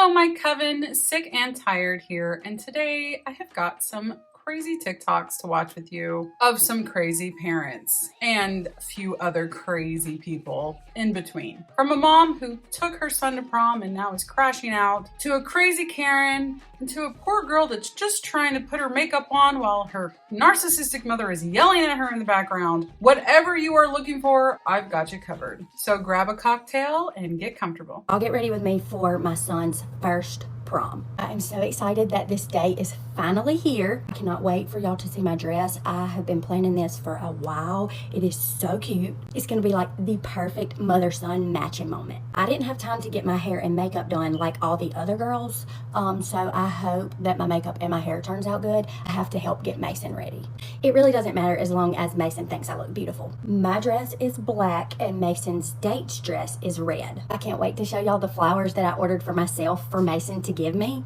Hello, my coven, sick and tired here, and today I have got some crazy TikToks to watch with you of some crazy parents and a few other crazy people in between. From a mom who took her son to prom and now is crashing out, to a crazy Karen, and to a poor girl that's just trying to put her makeup on while her narcissistic mother is yelling at her in the background. Whatever you are looking for, I've got you covered. So grab a cocktail and get comfortable. I'll get ready with me for my son's first prom. I am so excited that this day is finally here. I cannot wait for y'all to see my dress. I have been planning this for a while. It is so cute. It's gonna be like the perfect mother-son matching moment. I didn't have time to get my hair and makeup done like all the other girls, so I hope that my makeup and my hair turns out good. I have to help get Mason ready. It really doesn't matter as long as Mason thinks I look beautiful. My dress is black and Mason's date's dress is red. I can't wait to show y'all the flowers that I ordered for myself for Mason to give me.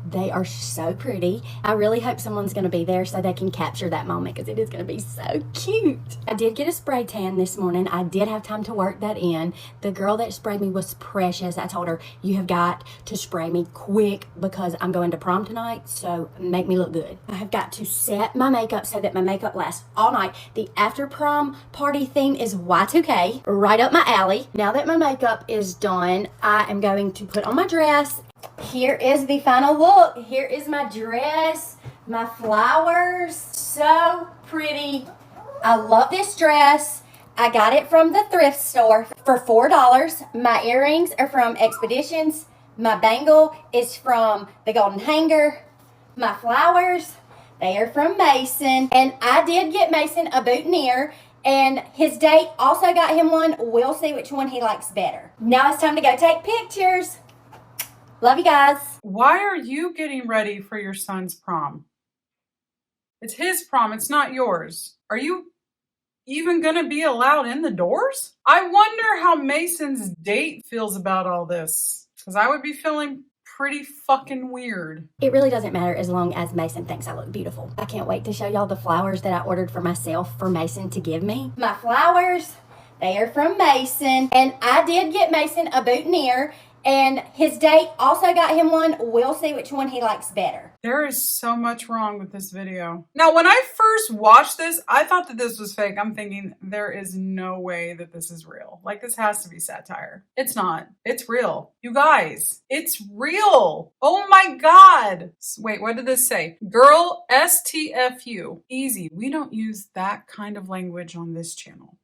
They are so pretty. I really hope someone's going to be there so they can capture that moment because it is going to be so cute. I did get a spray tan this morning. I did have time to work that in. The girl that sprayed me was precious. I told her, you have got to spray me quick because I'm going to prom tonight, so make me look good. I have got to set my makeup so that my makeup lasts all night. The after prom party theme is Y2K, right up my alley. Now that my makeup is done, I am going to put on my dress. Here is the final look. Here is my dress, my flowers, so pretty. I love this dress. I got it from the thrift store for $4. My earrings are from Expeditions. My bangle is from the Golden Hanger. My flowers, they are from Mason. And I did get Mason a boutonniere. And his date also got him one. We'll see which one he likes better. Now it's time to go take pictures. Love you guys. Why are you getting ready for your son's prom? It's his prom, it's not yours. Are you even gonna be allowed in the doors? I wonder how Mason's date feels about all this, because I would be feeling pretty fucking weird. It really doesn't matter as long as Mason thinks I look beautiful. I can't wait to show y'all the flowers that I ordered for myself for Mason to give me. My flowers, they are from Mason. And I did get Mason a boutonniere. And his date also got him one. We'll see which one he likes better. There is so much wrong with this video. Now, when I first watched this, I thought that this was fake. I'm thinking there is no way that this is real. Like, this has to be satire. It's not. It's real. You guys, it's real. Oh my God. Wait, what did this say? Girl, STFU. Easy. We don't use that kind of language on this channel.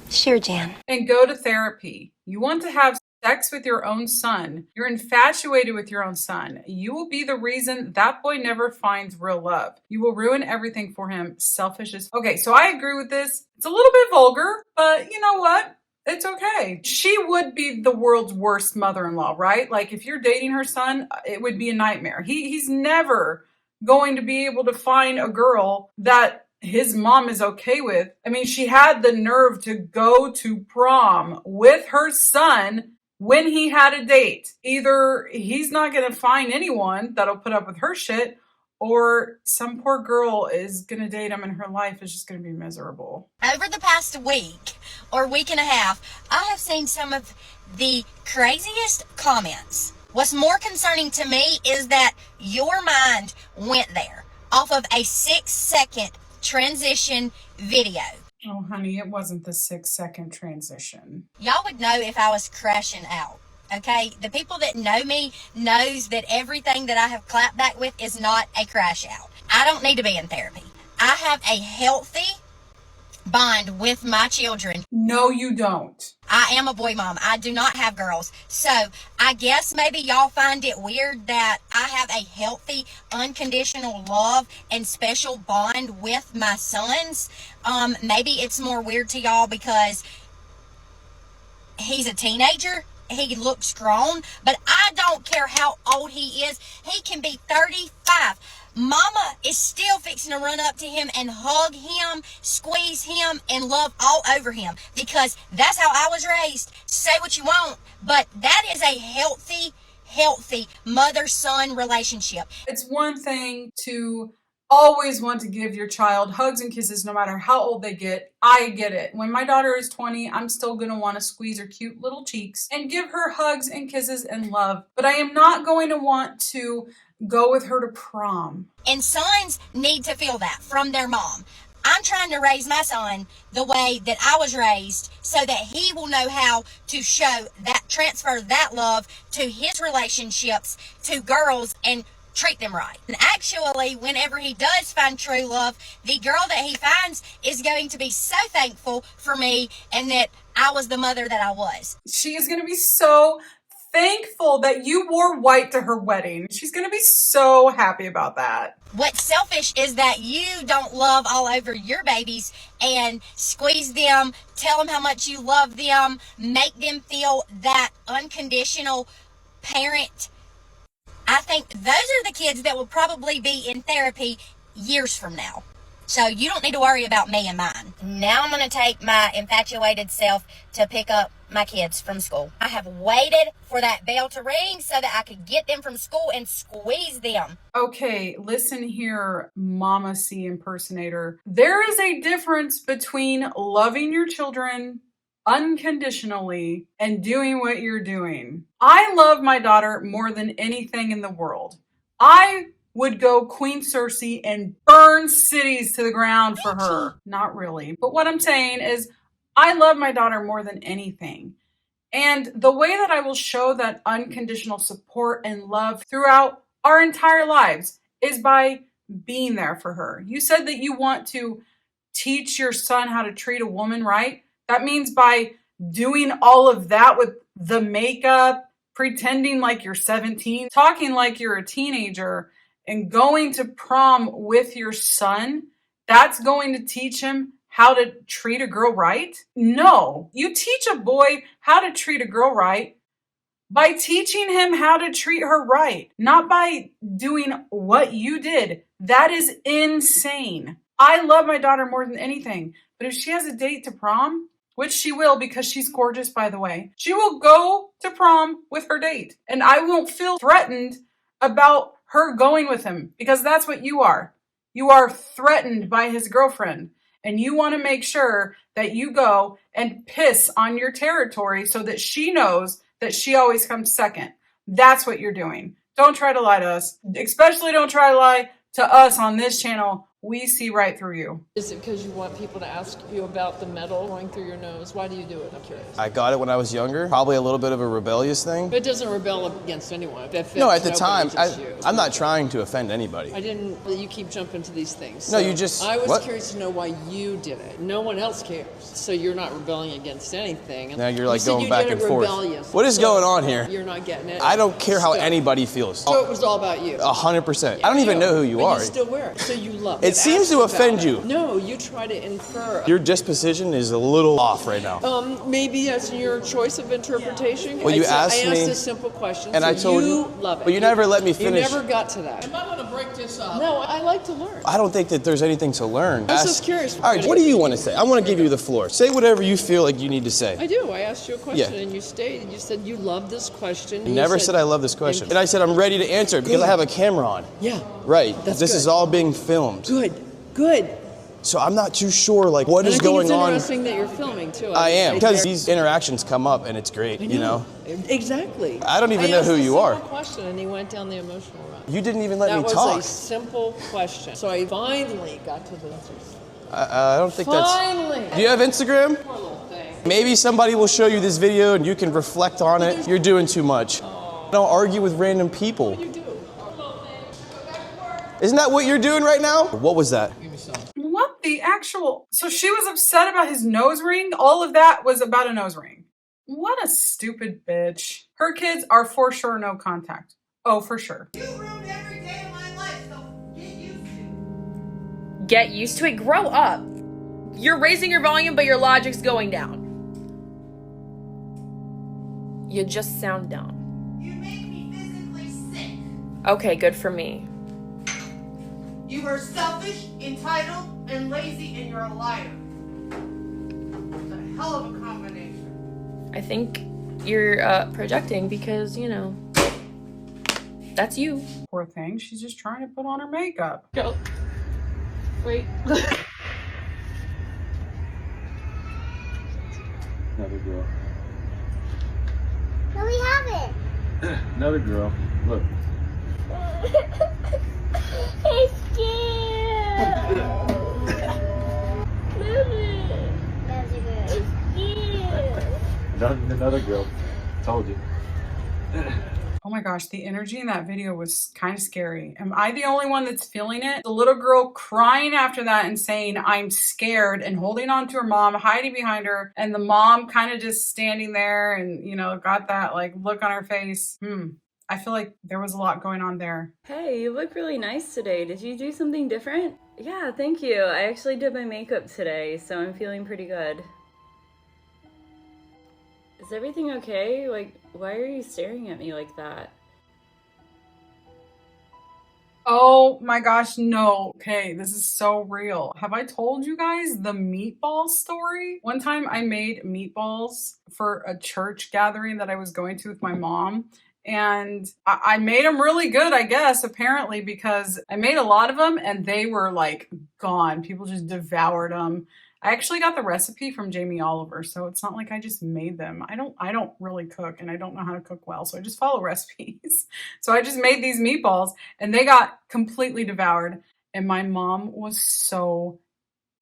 Sure, Jan. And go to therapy. You want to have sex with your own son. You're infatuated with your own son. You will be the reason that boy never finds real love. You will ruin everything for him. Selfish as... Okay, so I agree with this. It's a little bit vulgar, but you know what? It's okay. She would be the world's worst mother-in-law, right? Like, if you're dating her son, it would be a nightmare. He's never going to be able to find a girl that his mom is okay with. I mean, she had the nerve to go to prom with her son when he had a date. Either he's not going to find anyone that'll put up with her shit, or some poor girl is going to date him and her life is just going to be miserable. Over the past week or week and a half, I have seen some of the craziest comments. What's more concerning to me is that your mind went there off of a 6-second transition video. Oh, honey, it wasn't the 6-second transition. Y'all would know if I was crashing out, okay? The people that know me knows that everything that I have clapped back with is not a crash out. I don't need to be in therapy. I have a healthy bond with my children. No, you don't. I am a boy mom. I do not have girls. So I guess maybe y'all find it weird that I have a healthy, unconditional love and special bond with my sons. Maybe it's more weird to y'all because he's a teenager. He looks grown, but I don't care how old he is. He can be 35. Mama is still fixing to run up to him and hug him, squeeze him, and love all over him because that's how I was raised. Say what you want, but that is a healthy mother-son relationship. It's one thing to always want to give your child hugs and kisses no matter how old they get. I get it. When my daughter is 20, I'm still going to want to squeeze her cute little cheeks and give her hugs and kisses and love. But I am not going to want to go with her to prom. And sons need to feel that from their mom. I'm trying to raise my son the way that I was raised so that he will know how to show that, transfer that love to his relationships, to girls, and treat them right. And actually, whenever he does find true love, the girl that he finds is going to be so thankful for me and that I was the mother that I was. She is going to be so thankful that you wore white to her wedding. She's going to be so happy about that. What's selfish is that you don't love all over your babies and squeeze them, tell them how much you love them, make them feel that unconditional parent. I think those are the kids that will probably be in therapy years from now. So you don't need to worry about me and mine. Now I'm going to take my infatuated self to pick up my kids from school. I have waited for that bell to ring so that I could get them from school and squeeze them. Okay, listen here, Mama C impersonator. There is a difference between loving your children unconditionally and doing what you're doing. I love my daughter more than anything in the world. I would go Queen Cersei and burn cities to the ground for her. Not really. But what I'm saying is I love my daughter more than anything. And the way that I will show that unconditional support and love throughout our entire lives is by being there for her. You said that you want to teach your son how to treat a woman right. That means by doing all of that with the makeup, pretending like you're 17, talking like you're a teenager, and going to prom with your son, that's going to teach him how to treat a girl right? No, you teach a boy how to treat a girl right by teaching him how to treat her right, not by doing what you did. That is insane. I love my daughter more than anything, but if she has a date to prom, which she will because she's gorgeous, by the way, she will go to prom with her date, and I won't feel threatened about her going with him because that's what you are. You are threatened by his girlfriend, and you want to make sure that you go and piss on your territory so that she knows that she always comes second. That's what you're doing. Don't try to lie to us. Especially don't try to lie to us on this channel. We see right through you. Is it because you want people to ask you about the metal going through your nose? Why do you do it? I'm curious. I got it when I was younger. Probably a little bit of a rebellious thing. But it doesn't rebel against anyone. No, at the time, I'm not trying to offend anybody. I didn't. You keep jumping to these things. No, so you just. I was what? curious to know why you did it. No one else cares. So you're not rebelling against anything. And now you're like you going back and forth. Rebellious. What is going on here? You're not getting it. I don't care how anybody feels. So it was all about you. 100%. I don't even know who you are. You still wear it. So you love it. It seems to offend you. No, you try to infer. Your disposition is a little off right now. Maybe that's your choice of interpretation. Well, you asked me. I asked a simple question, and so I told you love it. But you never let me finish. You never got to that. Am I going to break this up? No, I like to learn. I don't think that there's anything to learn. I'm just curious. All right, what do you want to say? I want to give you the floor. Say whatever you feel like you need to say. I do. I asked you a question, and you stated, you said you love this question. You never said I love this question. And I said I'm ready to answer it because I have a camera on. Yeah. Right. This is all being filmed. Good. So I'm not too sure, like, what is going on. It's interesting that you're filming, too. I am, because these interactions come up, and it's great, you know? Exactly. I don't even know who you are. I asked a simple question, and he went down the emotional route. You didn't even let me talk. That was a simple question. So I finally got to the answers. I don't think that's... Finally! Do you have Instagram? Poor little thing. Maybe somebody will show you this video, and you can reflect on it. You're doing too much. Don't argue with random people. What do you do? Isn't that what you're doing right now? What was that? What the actual... So she was upset about his nose ring? All of that was about a nose ring. What a stupid bitch. Her kids are for sure no contact. Oh, for sure. You ruined every day of my life, so get used to it. Get used to it. Grow up. You're raising your volume, but your logic's going down. You just sound dumb. You make me physically sick. Okay, good for me. You are selfish, entitled, and lazy, and you're a liar. It's a hell of a combination. I think you're projecting because, you know, that's you. Poor thing. She's just trying to put on her makeup. Go. Wait. Another girl. No, we haven't. Another girl. Look. It's cute. That's a good. It's cute. Another girl. Told you. Oh my gosh, the energy in that video was kind of scary. Am I the only one that's feeling it? The little girl crying after that and saying, I'm scared, and holding on to her mom, hiding behind her, and the mom kind of just standing there and, you know, got that like look on her face. I feel like there was a lot going on there. Hey, you look really nice today. Did you do something different? Yeah, thank you. I actually did my makeup today, so I'm feeling pretty good. Is everything okay? Like, why are you staring at me like that? Oh my gosh, no. Okay, this is so real. Have I told you guys the meatball story? One time I made meatballs for a church gathering that I was going to with my mom. And I made them really good, I guess, apparently, because I made a lot of them and they were like gone. People just devoured them. I actually got the recipe from Jamie Oliver, so it's not like I just made them. I don't really cook, and I don't know how to cook well, so I just follow recipes. So I just made these meatballs and they got completely devoured, and my mom was so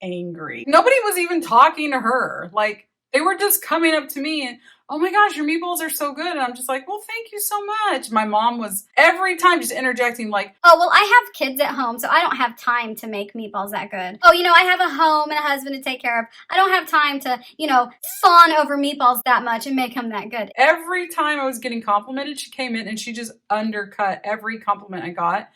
angry. Nobody was even talking to her. Like, they were just coming up to me and, oh my gosh, your meatballs are so good. And I'm just like, well, thank you so much. My mom was every time just interjecting like, oh, well, I have kids at home, so I don't have time to make meatballs that good. Oh, you know, I have a home and a husband to take care of. I don't have time to, you know, fawn over meatballs that much and make them that good. Every time I was getting complimented, she came in and she just undercut every compliment I got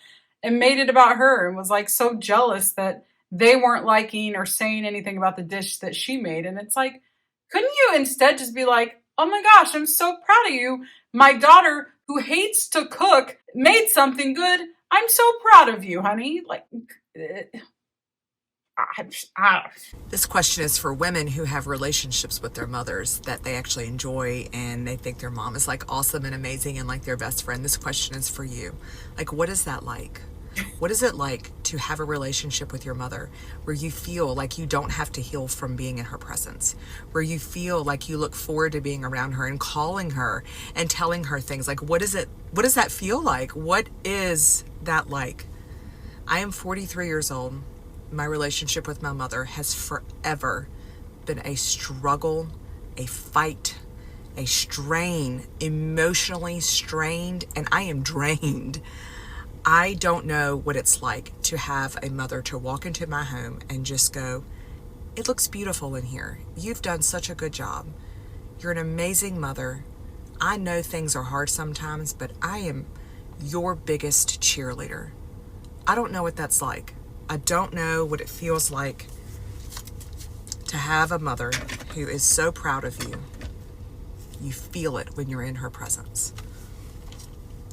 and made it about her and was like so jealous that they weren't liking or saying anything about the dish that she made. And it's like, couldn't you instead just be like, oh my gosh, I'm so proud of you. My daughter, who hates to cook, made something good. I'm so proud of you, honey. Like, This question is for women who have relationships with their mothers that they actually enjoy and they think their mom is like awesome and amazing and like their best friend. This question is for you. Like, what is that like? What is it like to have a relationship with your mother where you feel like you don't have to heal from being in her presence, where you feel like you look forward to being around her and calling her and telling her things? Like, what is it? What does that feel like? What is that like? I am 43 years old. My relationship with my mother has forever been a struggle, a fight, a strain, emotionally strained, and I am drained. I don't know what it's like to have a mother to walk into my home and just go, it looks beautiful in here. You've done such a good job. You're an amazing mother. I know things are hard sometimes, but I am your biggest cheerleader. I don't know what that's like. I don't know what it feels like to have a mother who is so proud of you. You feel it when you're in her presence.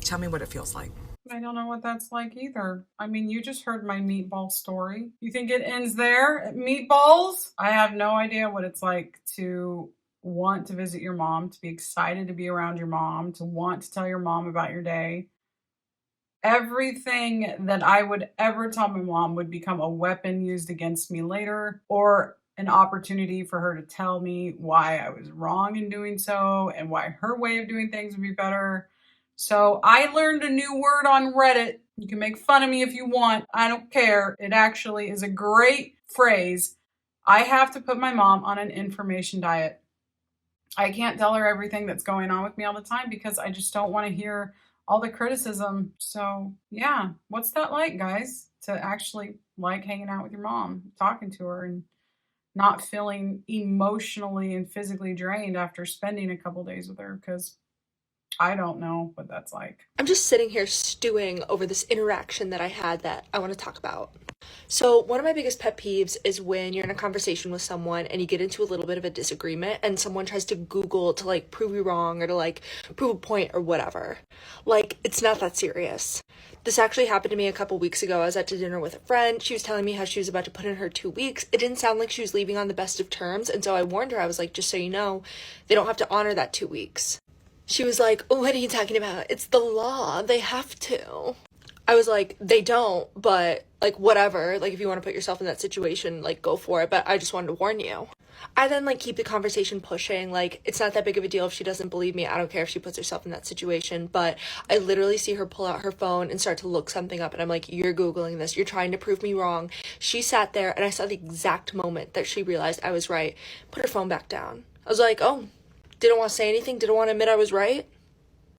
Tell me what it feels like. I don't know what that's like either. I mean, you just heard my meatball story. You think it ends there at meatballs? I have no idea what it's like to want to visit your mom, to be excited to be around your mom, to want to tell your mom about your day. Everything that I would ever tell my mom would become a weapon used against me later, or an opportunity for her to tell me why I was wrong in doing so and why her way of doing things would be better. So I learned a new word on Reddit. You can make fun of me if you want. I don't care. It actually is a great phrase. I have to put my mom on an information diet. I can't tell her everything that's going on with me all the time because I just don't want to hear all the criticism. So yeah, what's that like, guys? To actually like hanging out with your mom, talking to her, and not feeling emotionally and physically drained after spending a couple days with her, because I don't know what that's like. I'm just sitting here stewing over this interaction that I had that I want to talk about. So one of my biggest pet peeves is when you're in a conversation with someone and you get into a little bit of a disagreement and someone tries to Google to like prove you wrong or to like prove a point or whatever. Like, it's not that serious. This actually happened to me a couple weeks ago. I was at dinner with a friend. She was telling me how she was about to put in her 2 weeks. It didn't sound like she was leaving on the best of terms. And so I warned her. I was like, just so you know, they don't have to honor that 2 weeks. She was like, oh, what are you talking about? It's the law. They have to. I was like, they don't, but like whatever, like if you want to put yourself in that situation, like go for it, but I just wanted to warn you. I then like keep the conversation pushing, like it's not that big of a deal if she doesn't believe me. I don't care if she puts herself in that situation. But I literally see her pull out her phone and start to look something up, and I'm like, you're Googling this, you're trying to prove me wrong. She sat there and I saw the exact moment that she realized I was right, put her phone back down. I was like, oh, didn't want to say anything, didn't want to admit I was right.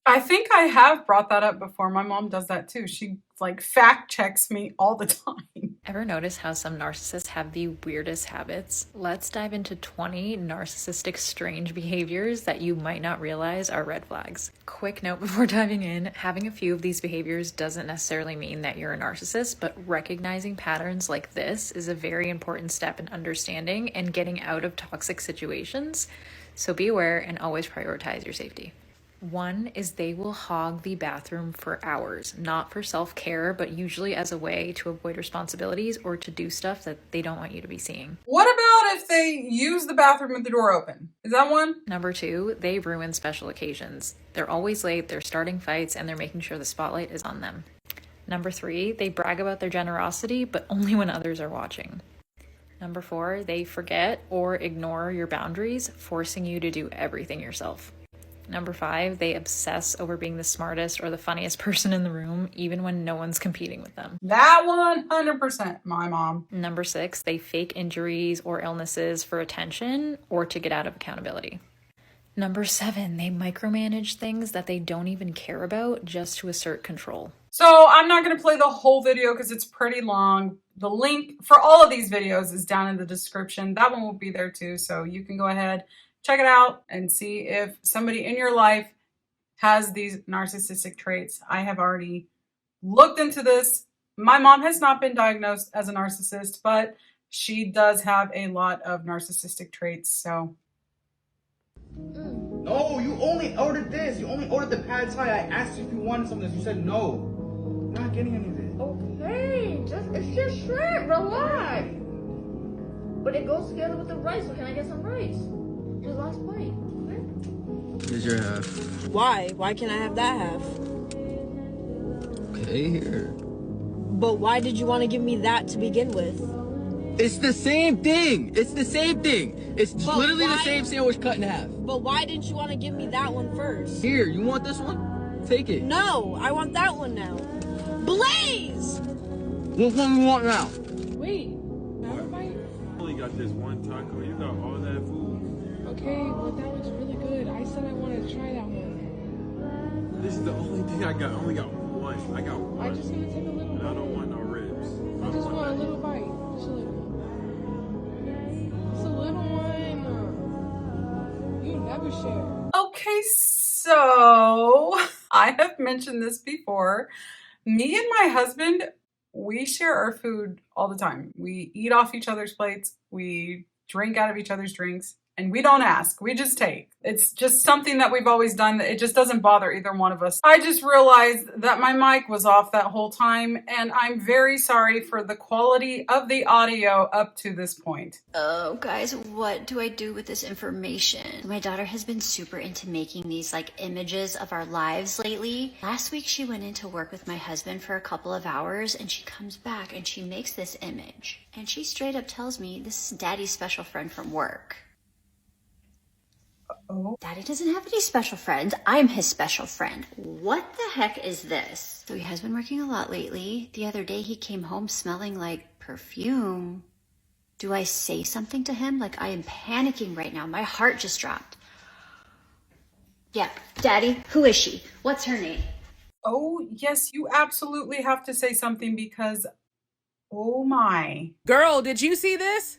I think I have brought that up before. My mom does that too. She like fact checks me all the time. Ever notice how some narcissists have the weirdest habits? Let's dive into 20 narcissistic strange behaviors that you might not realize are red flags. Quick note before diving in, having a few of these behaviors doesn't necessarily mean that you're a narcissist, but recognizing patterns like this is a very important step in understanding and getting out of toxic situations. So be aware and always prioritize your safety. One is they will hog the bathroom for hours, not for self-care, but usually as a way to avoid responsibilities or to do stuff that they don't want you to be seeing. What about if they use the bathroom with the door open? Is that one? Number two, they ruin special occasions. They're always late, they're starting fights, and they're making sure the spotlight is on them. Number three, they brag about their generosity, but only when others are watching. Number four, they forget or ignore your boundaries, forcing you to do everything yourself. Number five, they obsess over being the smartest or the funniest person in the room, even when no one's competing with them. That 100%, my mom. Number six, they fake injuries or illnesses for attention or to get out of accountability. Number seven, they micromanage things that they don't even care about just to assert control. So I'm not going to play the whole video because it's pretty long. The link for all of these videos is down in the description. That one will be there too, so you can go ahead, check it out, and see if somebody in your life has these narcissistic traits. I have already looked into this. My mom has not been diagnosed as a narcissist, but she does have a lot of narcissistic traits, so. No, you only ordered this. You only ordered the pad thai. I asked you if you wanted some of this. You said no. I'm not getting any of this. Okay, it's just shrimp. Relax. But it goes together with the rice, so can I get some rice? The last plate. Okay? Here's your half. Why? Why can't I have that half? Okay, here. But why did you want to give me that to begin with? It's the same thing. It's the same thing. It's literally the same sandwich cut in half. But why didn't you want to give me that one first? Here, you want this one? Take it. No, I want that one now. Blaze! What one you want now? Wait, have a bite? I only got this one taco. You got all that food. Okay, but that looks really good. I said I wanted to try that one. This is the only thing I got. I only got one. I got one. I just want to take a little And bite. I don't want no ribs. I just want a little bite. Just a little. It's a little one. You never share. Okay, so I have mentioned this before. Me and my husband, we share our food all the time. We eat off each other's plates. We drink out of each other's drinks. And we don't ask, we just take. It's just something that we've always done. It just doesn't bother either one of us. I just realized that my mic was off that whole time, and I'm very sorry for the quality of the audio up to this point. Oh, guys, what do I do with this information? My daughter has been super into making these like images of our lives lately. Last week, she went into work with my husband for a couple of hours, and she comes back and she makes this image. And she straight up tells me this is Daddy's special friend from work. Oh. Daddy doesn't have any special friends. I'm his special friend. What the heck is this? So he has been working a lot lately. The other day he came home smelling like perfume. Do I say something to him? Like, I am panicking right now. My heart just dropped. Yeah, Daddy, who is she? What's her name? Oh, yes, you absolutely have to say something because, oh my. Girl, did you see this?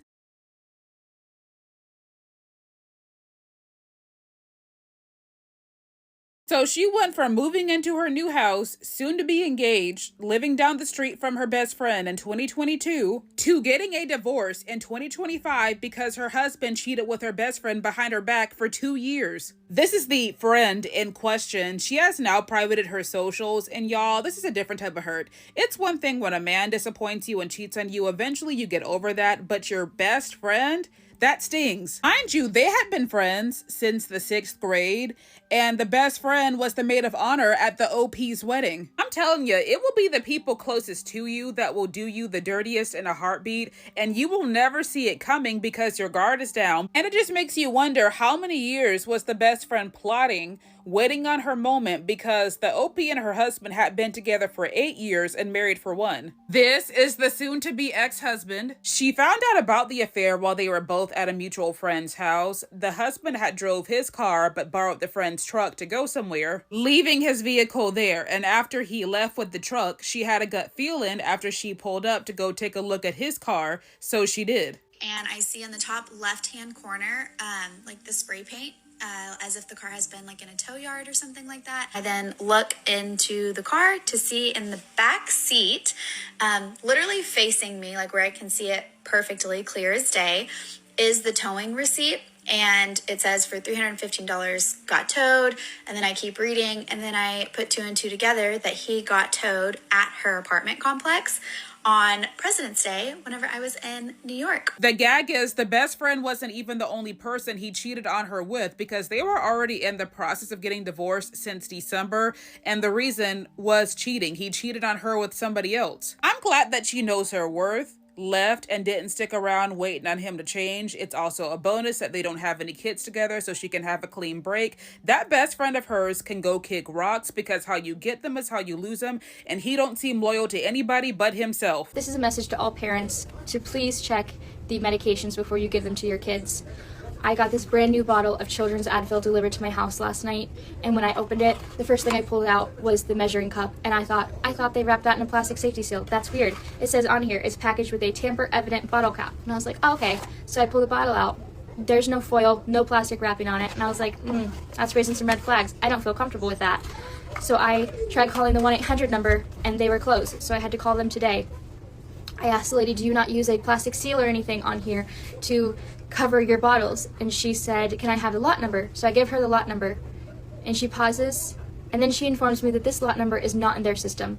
So she went from moving into her new house, soon to be engaged, living down the street from her best friend in 2022, to getting a divorce in 2025 because her husband cheated with her best friend behind her back for 2 years. This is the friend in question. She has now privated her socials, and y'all, this is a different type of hurt. It's one thing when a man disappoints you and cheats on you, eventually you get over that, but your best friend? That stings. Mind you, they had been friends since the 6th grade, and the best friend was the maid of honor at the OP's wedding. I'm telling you, it will be the people closest to you that will do you the dirtiest in a heartbeat, and you will never see it coming because your guard is down. And it just makes you wonder, how many years was the best friend plotting, waiting on her moment, because the OP and her husband had been together for 8 years and married for 1. This is the soon-to-be ex-husband. She found out about the affair while they were both at a mutual friend's house. The husband had drove his car but borrowed the friend's truck to go somewhere, leaving his vehicle there. And after he left with the truck, she had a gut feeling after she pulled up to go take a look at his car, so she did. And I see in the top left-hand corner, like the spray paint, as if the car has been like in a tow yard or something like that. I then look into the car to see in the back seat, literally facing me, like where I can see it perfectly clear as day, is the towing receipt. And it says for $315 got towed. And then I keep reading, and then I put 2 and 2 together that he got towed at her apartment complex on President's Day whenever I was in New York. The gag is the best friend wasn't even the only person he cheated on her with, because they were already in the process of getting divorced since December, and the reason was cheating. He cheated on her with somebody else. I'm glad that she knows her worth, left, and didn't stick around waiting on him to change. It's also a bonus that they don't have any kids together, so she can have a clean break. That best friend of hers can go kick rocks, because how you get them is how you lose them, and he don't seem loyal to anybody but himself. This is a message to all parents to please check the medications before you give them to your kids. I got this brand new bottle of children's Advil delivered to my house last night, and when I opened it, the first thing I pulled out was the measuring cup, and I thought they wrapped that in a plastic safety seal. That's weird. It says on here, it's packaged with a tamper-evident bottle cap. And I was like, oh, okay. So I pulled the bottle out. There's no foil, no plastic wrapping on it, and I was like, that's raising some red flags. I don't feel comfortable with that. So I tried calling the 1-800 number, and they were closed, so I had to call them today. I asked the lady, do you not use a plastic seal or anything on here to cover your bottles? And she said, can I have the lot number? So I give her the lot number, and she pauses, and then she informs me that this lot number is not in their system.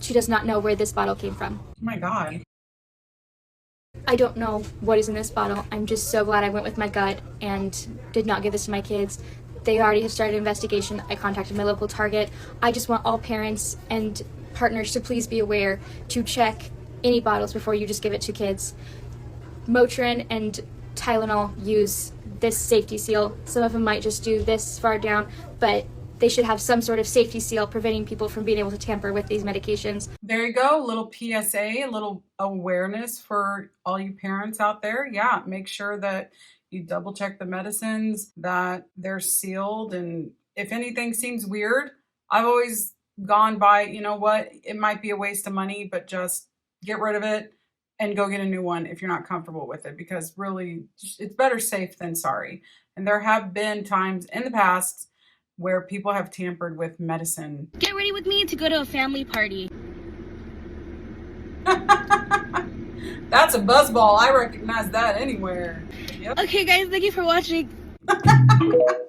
She does not know where this bottle came from. Oh my God. I don't know what is in this bottle. I'm just so glad I went with my gut and did not give this to my kids. They already have started an investigation. I contacted my local Target. I just want all parents and partners to please be aware to check any bottles before you just give it to kids. Motrin and Tylenol use this safety seal. Some of them might just do this far down, but they should have some sort of safety seal preventing people from being able to tamper with these medications. There you go, a little PSA, a little awareness for all you parents out there. Yeah, make sure that you double check the medicines, that they're sealed, and if anything seems weird, I've always gone by, you know what, it might be a waste of money, but just get rid of it and go get a new one if you're not comfortable with it, because really it's better safe than sorry. And there have been times in the past where people have tampered with medicine. Get ready with me to go to a family party. That's a buzzball. I recognize that anywhere. Yep. Okay guys, thank you for watching.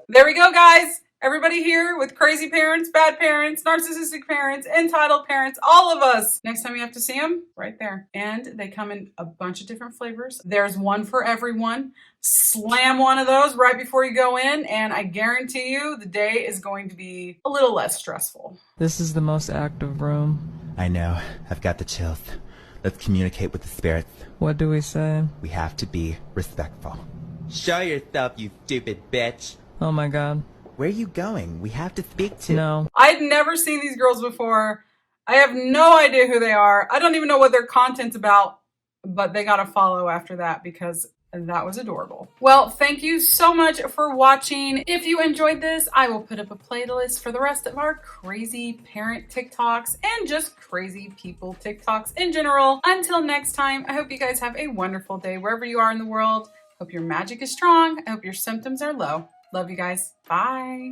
There we go, guys. Everybody here with crazy parents, bad parents, narcissistic parents, entitled parents, all of us. Next time you have to see them, right there. And they come in a bunch of different flavors. There's one for everyone. Slam one of those right before you go in, and I guarantee you the day is going to be a little less stressful. This is the most active room. I know. I've got the chills. Let's communicate with the spirits. What do we say? We have to be respectful. Show yourself, you stupid bitch. Oh my God. Where are you going? We have to speak to... No. I'd never seen these girls before. I have no idea who they are. I don't even know what their content's about, but they got to follow after that because that was adorable. Well, thank you so much for watching. If you enjoyed this, I will put up a playlist for the rest of our crazy parent TikToks and just crazy people TikToks in general. Until next time, I hope you guys have a wonderful day wherever you are in the world. Hope your magic is strong. I hope your symptoms are low. Love you guys. Bye.